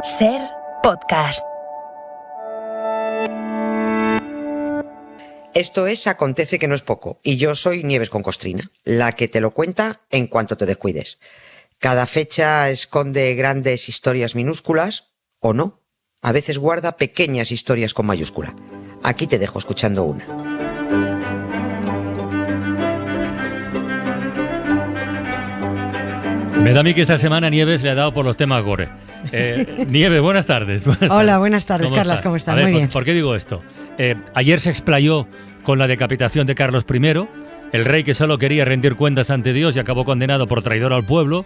Ser podcast. Esto es Acontece que no es poco, y yo soy Nieves con Costrina, la que te lo cuenta en cuanto te descuides. Cada fecha esconde grandes historias minúsculas, o no. A veces guarda pequeñas historias con mayúscula. Aquí te dejo escuchando una. Me da a mí que esta semana Nieves le ha dado por los temas gore. Nieves, buenas tardes. Hola, buenas tardes, Carlas, ¿cómo estás? Muy bien. ¿Por qué digo esto? Ayer se explayó con la decapitación de Carlos I, el rey que solo quería rendir cuentas ante Dios y acabó condenado por traidor al pueblo.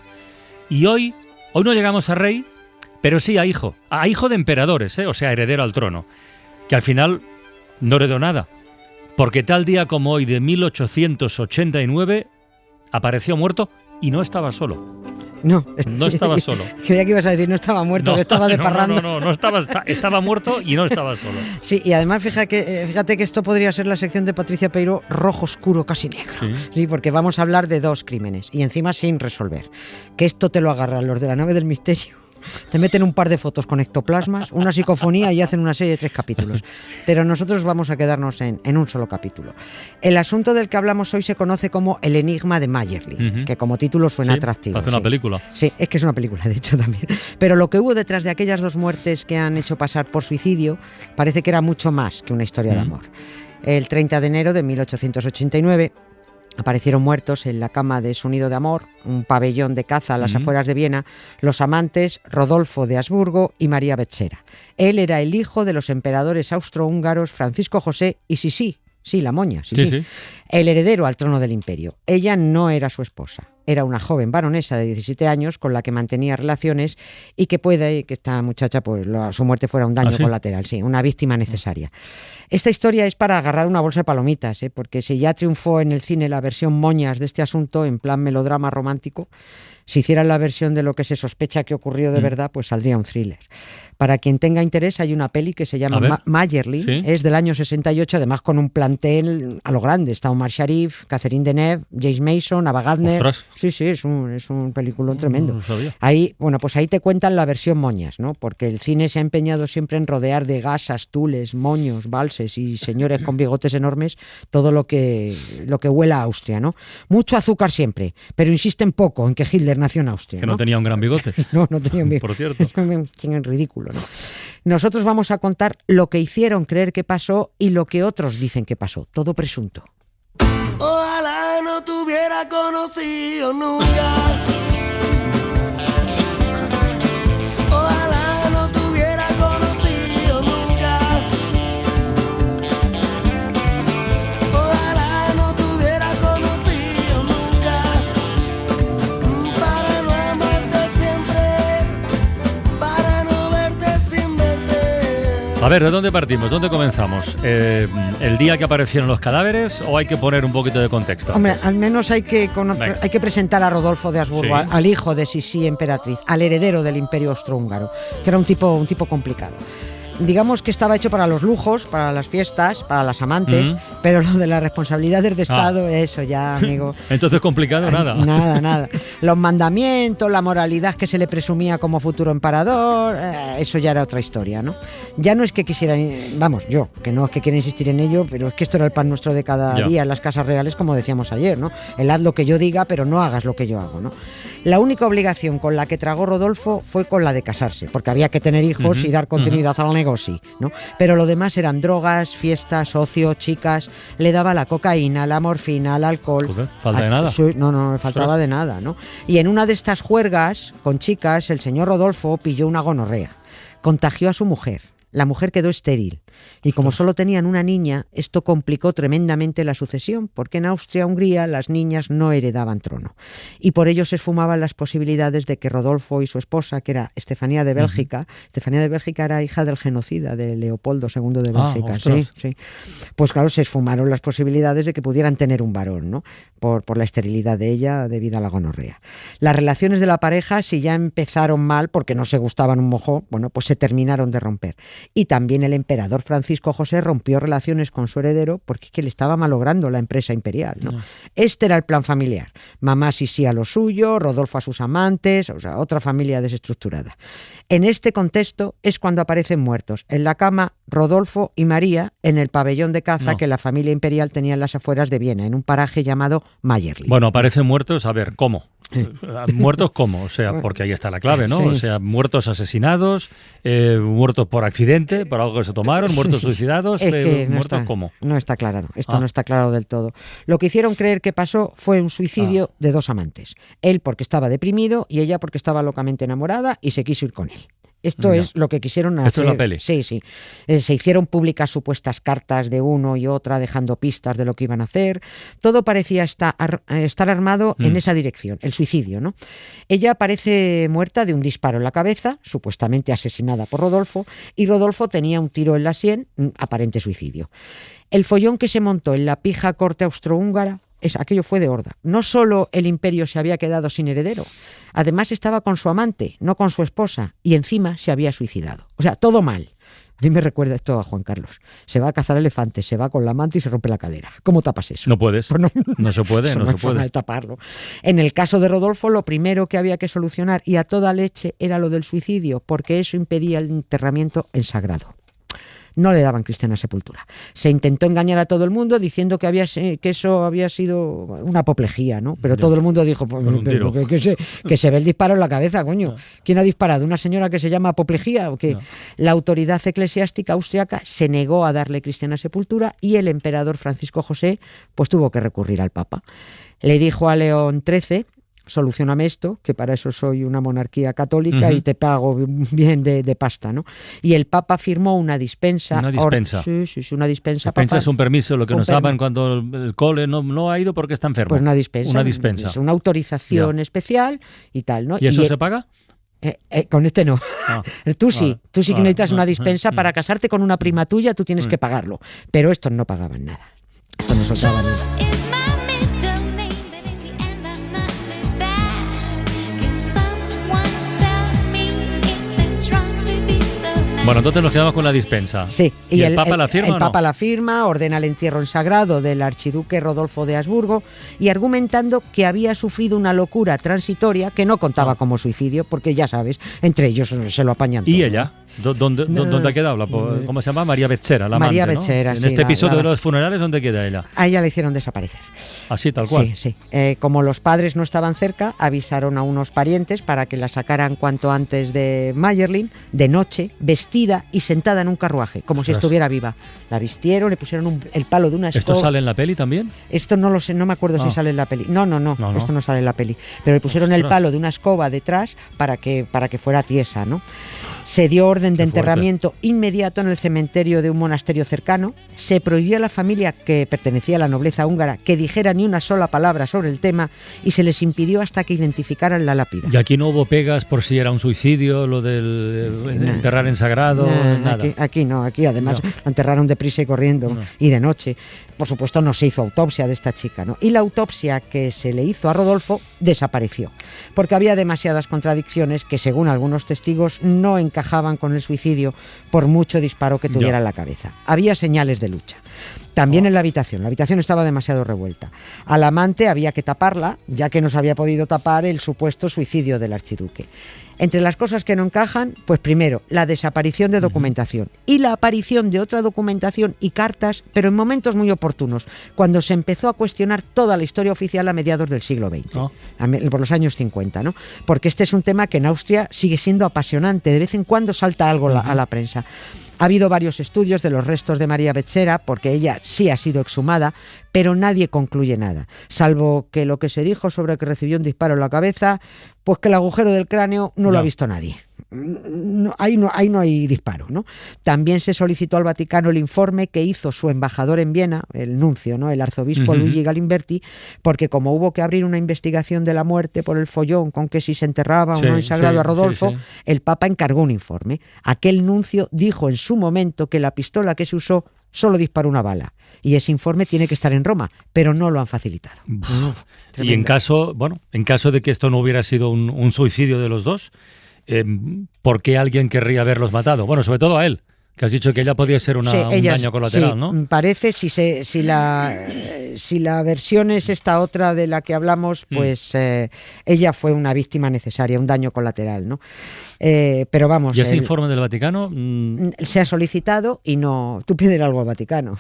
Y hoy no llegamos a rey, pero sí a hijo de emperadores, o sea, heredero al trono, que al final no heredó nada, porque tal día como hoy de 1889 apareció muerto y no estaba solo. No estaba solo. Creía que ibas a decir no estaba muerto, que estaba de parranda. No estaba muerto y no estaba solo. Sí, y además fíjate que esto podría ser la sección de Patricia Peiro rojo oscuro casi negro. Sí, porque vamos a hablar de dos crímenes y encima sin resolver. Que esto te lo agarran los de la nave del misterio. Te meten un par de fotos con ectoplasmas, una psicofonía y hacen una serie de 3 capítulos. Pero nosotros vamos a quedarnos en un solo capítulo. El asunto del que hablamos hoy se conoce como El enigma de Mayerly, que como título suena atractivo. Hace una película. Sí, es que es una película, de hecho, también. Pero lo que hubo detrás de aquellas 2 muertes que han hecho pasar por suicidio parece que era mucho más que una historia de amor. El 30 de enero de 1889... aparecieron muertos en la cama de su nido de amor, un pabellón de caza a las afueras de Viena, los amantes Rodolfo de Habsburgo y María Bettsera. Él era el hijo de los emperadores austrohúngaros Francisco José y Sisi, la moña, sí, el heredero al trono del imperio. Ella no era su esposa, era una joven baronesa de 17 años con la que mantenía relaciones y que puede que esta muchacha, pues su muerte fuera un daño colateral, una víctima necesaria. Esta historia es para agarrar una bolsa de palomitas, porque si ya triunfó en el cine la versión moñas de este asunto, en plan melodrama romántico, si hicieran la versión de lo que se sospecha que ocurrió de verdad, pues saldría un thriller. Para quien tenga interés, hay una peli que se llama Mayerly, es del año 68, además con un plantel a lo grande. Está Omar Sharif, Catherine Deneuve, James Mason, Ava Gardner. ¡Ostras! Sí, es un peliculón tremendo. No lo sabía. Ahí te cuentan la versión moñas, ¿no? Porque el cine se ha empeñado siempre en rodear de gasas, tules, moños, valses y señores con bigotes enormes todo lo que huela a Austria, ¿no? Mucho azúcar siempre, pero insisten poco en que Hitler nació en Austria. Que no tenía un gran bigote. No tenía un bigote. Por cierto. Es ridículo, ¿no? Nosotros vamos a contar lo que hicieron creer que pasó y lo que otros dicen que pasó. Todo presunto. Ojalá no te hubiera conocido nunca. Ojalá no te hubiera conocido nunca. Ojalá no te hubiera conocido nunca. Para no amarte siempre, para no verte sin verte. A ver, ¿de dónde partimos? ¿Dónde comenzamos? ¿El día que aparecieron los cadáveres o hay que poner un poquito de contexto? Hombre, al menos hay que presentar a Rodolfo de Habsburgo, al hijo de Sisi emperatriz, al heredero del imperio austrohúngaro, que era un tipo complicado. Digamos que estaba hecho para los lujos, para las fiestas, para las amantes, pero lo de las responsabilidades de Estado, eso ya, amigo. Entonces complicado nada. Nada. Los mandamientos, la moralidad que se le presumía como futuro emperador, eso ya era otra historia, ¿no? Ya no es que quisieran, que no es que quiera insistir en ello, pero es que esto era el pan nuestro de cada día en las casas reales, como decíamos ayer, ¿no? El haz lo que yo diga, pero no hagas lo que yo hago, ¿no? La única obligación con la que tragó Rodolfo fue con la de casarse, porque había que tener hijos y dar continuidad al negocio, ¿no? Pero lo demás eran drogas, fiestas, ocio, chicas. Le daba la cocaína, la morfina, el alcohol. Joder, falta de nada. No faltaba de nada, ¿no? Y en una de estas juergas con chicas, el señor Rodolfo pilló una gonorrea. Contagió a su mujer. La mujer quedó estéril y como solo tenían una niña, esto complicó tremendamente la sucesión, porque en Austria-Hungría las niñas no heredaban trono. Y por ello se esfumaban las posibilidades de que Rodolfo y su esposa, que era Estefanía de Bélgica, Estefanía de Bélgica era hija del genocida de Leopoldo II de Bélgica. Sí. Pues claro, se esfumaron las posibilidades de que pudieran tener un varón, ¿no? Por la esterilidad de ella debido a la gonorrea. Las relaciones de la pareja, si ya empezaron mal porque no se gustaban un mojo, pues se terminaron de romper. Y también el emperador Francisco José rompió relaciones con su heredero porque es que le estaba malogrando la empresa imperial, ¿no? Este era el plan familiar. Mamá Sisi a lo suyo, Rodolfo a sus amantes, o sea, otra familia desestructurada. En este contexto es cuando aparecen muertos. En la cama, Rodolfo y María en el pabellón de caza que la familia imperial tenía en las afueras de Viena, en un paraje llamado Mayerling. Bueno, aparecen muertos, a ver, ¿cómo? ¿Muertos cómo? O sea, porque ahí está la clave, ¿no? Sí. O sea, muertos asesinados, muertos por accidente, por algo que se tomaron, muertos suicidados, Es que muertos ¿cómo? No está aclarado. Esto no está claro del todo. Lo que hicieron creer que pasó fue un suicidio de dos amantes. Él porque estaba deprimido y ella porque estaba locamente enamorada y se quiso ir con él. Esto es lo que quisieron hacer. Esto es la peli. Sí, sí. Se hicieron públicas supuestas cartas de uno y otra dejando pistas de lo que iban a hacer. Todo parecía estar armado en esa dirección, el suicidio, ¿no? Ella aparece muerta de un disparo en la cabeza, supuestamente asesinada por Rodolfo, y Rodolfo tenía un tiro en la sien, un aparente suicidio. El follón que se montó en la pija corte austrohúngara, aquello fue de horda. No solo el imperio se había quedado sin heredero, además estaba con su amante, no con su esposa, y encima se había suicidado. O sea, todo mal. A mí me recuerda esto a Juan Carlos. Se va a cazar elefantes, se va con la amante y se rompe la cadera. ¿Cómo tapas eso? No puedes. Pues no se puede, eso no no se hay forma puede. de taparlo. En el caso de Rodolfo, lo primero que había que solucionar, y a toda leche, era lo del suicidio, porque eso impedía el enterramiento en sagrado. No le daban cristiana sepultura. Se intentó engañar a todo el mundo diciendo que eso había sido una apoplejía, ¿no? Pero todo el mundo dijo que se ve el disparo en la cabeza, coño. ¿Quién ha disparado? ¿Una señora que se llama apoplejía? ¿O qué? La autoridad eclesiástica austriaca se negó a darle cristiana sepultura y el emperador Francisco José pues tuvo que recurrir al Papa. Le dijo a León XIII: solucioname esto, que para eso soy una monarquía católica y te pago bien de pasta, ¿no? Y el Papa firmó una dispensa. Una dispensa. Sí, una dispensa. Dispensa papal. es un permiso, lo que nos daban cuando el cole no ha ido porque está enfermo. Pues una dispensa. Una dispensa. Es una autorización especial y tal, ¿no? ¿Y eso se paga? Con este no. Tú sí que necesitas una vale. dispensa para casarte con una prima tuya, tú tienes que pagarlo. Pero estos no pagaban nada. Estos no soltaban nada. Is my middle name, but in the end I'm not too bad. Can someone tell me if it's wrong to be so nice? Bueno, entonces nos quedamos con la dispensa. Sí, ¿Y el Papa la firma el o no? Papa la firma, ordena el entierro en sagrado del archiduque Rodolfo de Habsburgo y argumentando que había sufrido una locura transitoria que no contaba como suicidio, porque ya sabes, entre ellos se lo apañan todo. ¿Y ella? ¿Dónde ha quedado? ¿Cómo se llama? María Becerra, la María amante, ¿no? Becerra, En sí, este episodio de la- los funerales, ¿dónde queda ella? A ella la hicieron desaparecer. Así, tal cual. Sí. Como los padres no estaban cerca, avisaron a unos parientes para que la sacaran cuanto antes de Mayerling, de noche, vestida y sentada en un carruaje, como si Ostras. estuviera viva. La vistieron, le pusieron el palo de una escoba. ¿Esto sale en la peli también? Esto no lo sé, no me acuerdo si sale en la peli. No, esto no sale en la peli. Pero le pusieron el Ostras. palo de una escoba detrás para que fuera tiesa, ¿no? Se dio orden de Qué fuerte. enterramiento inmediato en el cementerio de un monasterio cercano. Se prohibió a la familia que pertenecía a la nobleza húngara que dijera ni una sola palabra sobre el tema y se les impidió hasta que identificaran la lápida. Y aquí no hubo pegas por si era un suicidio, lo del enterrar en sagrado, nada. Aquí no, aquí además No. lo enterraron deprisa y corriendo No. y de noche. Por supuesto no se hizo autopsia de esta chica, ¿no? Y la autopsia que se le hizo a Rodolfo desapareció, porque había demasiadas contradicciones que según algunos testigos no encajaban con el suicidio por mucho disparo que tuviera Ya. en la cabeza. Había señales de lucha. También en la habitación estaba demasiado revuelta. Al amante había que taparla, ya que no se había podido tapar el supuesto suicidio del archiduque. Entre las cosas que no encajan, pues primero, la desaparición de documentación y la aparición de otra documentación y cartas, pero en momentos muy oportunos, cuando se empezó a cuestionar toda la historia oficial a mediados del siglo XX, por los años 50, ¿no? Porque este es un tema que en Austria sigue siendo apasionante, de vez en cuando salta algo a la prensa. Ha habido varios estudios de los restos de María Becerra, porque ella sí ha sido exhumada, pero nadie concluye nada, salvo que lo que se dijo sobre que recibió un disparo en la cabeza, pues que el agujero del cráneo no lo ha visto nadie. Ahí no hay disparo, ¿no? También se solicitó al Vaticano el informe que hizo su embajador en Viena, el nuncio, ¿no? El arzobispo Luigi Galimberti, porque como hubo que abrir una investigación de la muerte por el follón con que si se enterraba o no en sagrado a Rodolfo, el Papa encargó un informe. Aquel nuncio dijo en su momento que la pistola que se usó solo disparó una bala. Y ese informe tiene que estar en Roma, pero no lo han facilitado. Y en caso de que esto no hubiera sido un suicidio de los dos, ¿por qué alguien querría haberlos matado? Bueno, sobre todo a él, Que has dicho que ella podía ser un daño colateral, sí, ¿no? Parece, si la versión es esta otra de la que hablamos, pues ella fue una víctima necesaria, un daño colateral, ¿no? Pero vamos... ¿Y ese informe del Vaticano? Se ha solicitado y no... Tú pides algo al Vaticano.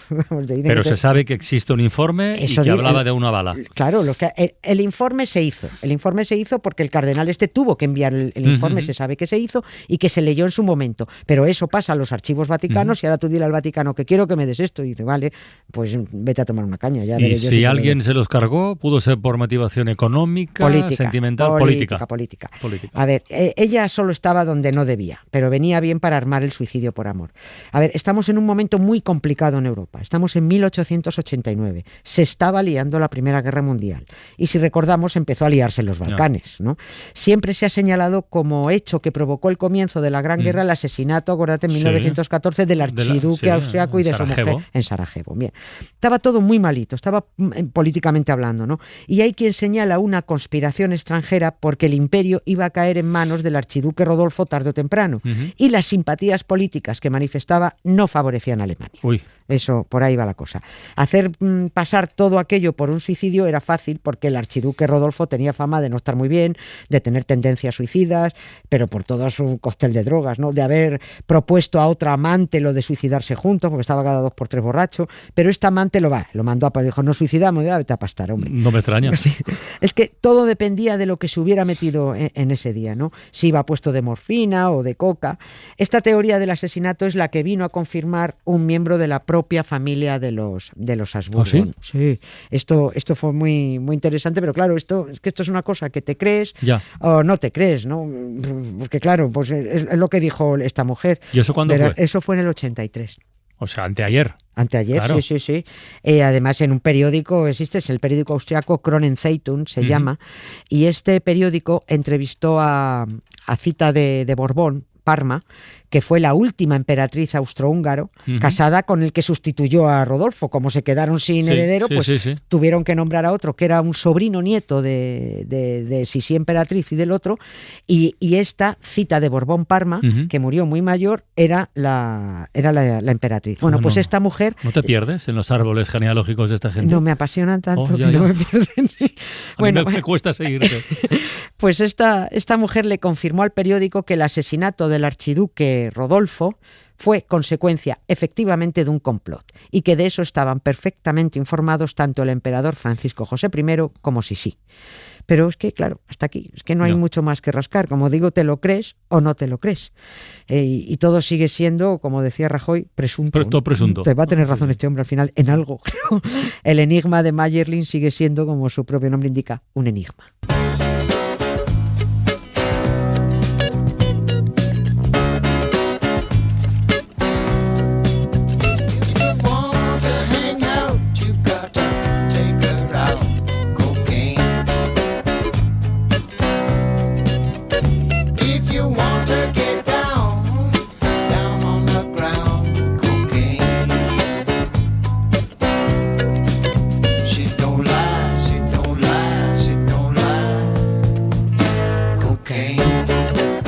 Pero se sabe que existe un informe y que hablaba de una bala. Claro, el informe se hizo. El informe se hizo porque el cardenal tuvo que enviar el informe, se sabe que se hizo y que se leyó en su momento. Pero eso pasa a los archivos vaticanos y ahora tú dile al Vaticano que quiero que me des esto y dice, vale, pues vete a tomar una caña. Ya y si alguien se los cargó, pudo ser por motivación económica, sentimental, política. A ver, ella solo estaba donde no debía, pero venía bien para armar el suicidio por amor. A ver, estamos en un momento muy complicado en Europa. Estamos en 1889. Se estaba liando la Primera Guerra Mundial. Y si recordamos, empezó a liarse en los Balcanes, ¿no? Siempre se ha señalado como hecho que provocó el comienzo de la Gran Guerra el asesinato, acuérdate, en 1914 del archiduque austriaco y de su mujer en Sarajevo. Bien. Estaba todo muy malito, estaba políticamente hablando, ¿no? Y hay quien señala una conspiración extranjera porque el imperio iba a caer en manos del archiduque Rodolfo tarde o temprano. Y las simpatías políticas que manifestaba no favorecían a Alemania. Uy. Eso, por ahí va la cosa. Hacer pasar todo aquello por un suicidio era fácil porque el archiduque Rodolfo tenía fama de no estar muy bien, de tener tendencias suicidas, pero por todo su cóctel de drogas, ¿no? De haber propuesto a otra amante lo de suicidarse juntos, porque estaba cada 2 por 3 borracho, pero esta amante lo mandó a dijo, no suicidamos, ya vete a pastar, hombre. No me extraña. Sí. Es que todo dependía de lo que se hubiera metido en ese día, ¿no? Si iba puesto de morfina o de coca. Esta teoría del asesinato es la que vino a confirmar un miembro de la propia familia de los Habsburgo. ¿Ah, sí? Sí, esto fue muy, muy interesante, pero claro, esto es una cosa que te crees o no te crees, ¿no? Porque claro, pues es lo que dijo esta mujer. ¿Y eso cuándo fue? Eso fue en el 83. O sea, anteayer. Anteayer, claro. sí. Además, en un periódico es el periódico austriaco Kronenzeitung, se llama, y este periódico entrevistó a Zita de Borbón, Parma, que fue la última emperatriz austrohúngaro, casada con el que sustituyó a Rodolfo. Como se quedaron sin heredero, tuvieron que nombrar a otro, que era un sobrino nieto de Sisi emperatriz y del otro, y esta Zita de Borbón Parma, que murió muy mayor, era la emperatriz. Bueno, pues esta mujer... ¿No te pierdes en los árboles genealógicos de esta gente? No, me apasionan tanto que no me pierden. Bueno, me cuesta seguirte. Pues esta mujer le confirmó al periódico que el asesinato del archiduque Rodolfo fue consecuencia efectivamente de un complot y que de eso estaban perfectamente informados tanto el emperador Francisco José I como Sisi. Pero es que, claro, hasta aquí, es que no hay mucho más que rascar. Como digo, te lo crees o no te lo crees. Y todo sigue siendo, como decía Rajoy, presunto. Todo presunto. Te va a tener razón este hombre al final en algo. El enigma de Mayerling sigue siendo, como su propio nombre indica, un enigma.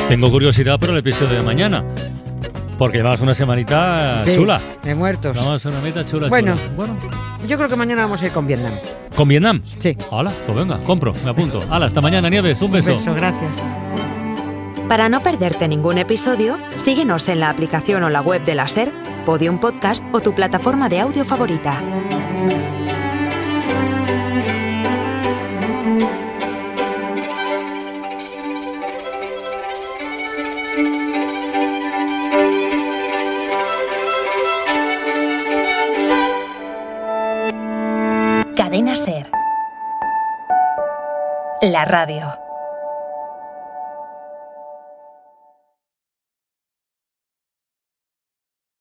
Tengo curiosidad por el episodio de mañana, porque llevamos una semanita chula. De muertos. Vamos a una semanita chula. Bueno, yo creo que mañana vamos a ir con Vietnam. ¿Con Vietnam? Sí. Hola, pues venga, compro, me apunto. Hala, hasta mañana, Nieves, un beso. Un beso, gracias. Para no perderte ningún episodio, síguenos en la aplicación o la web de la SER, Podium Podcast o tu plataforma de audio favorita. Cadena SER. La radio.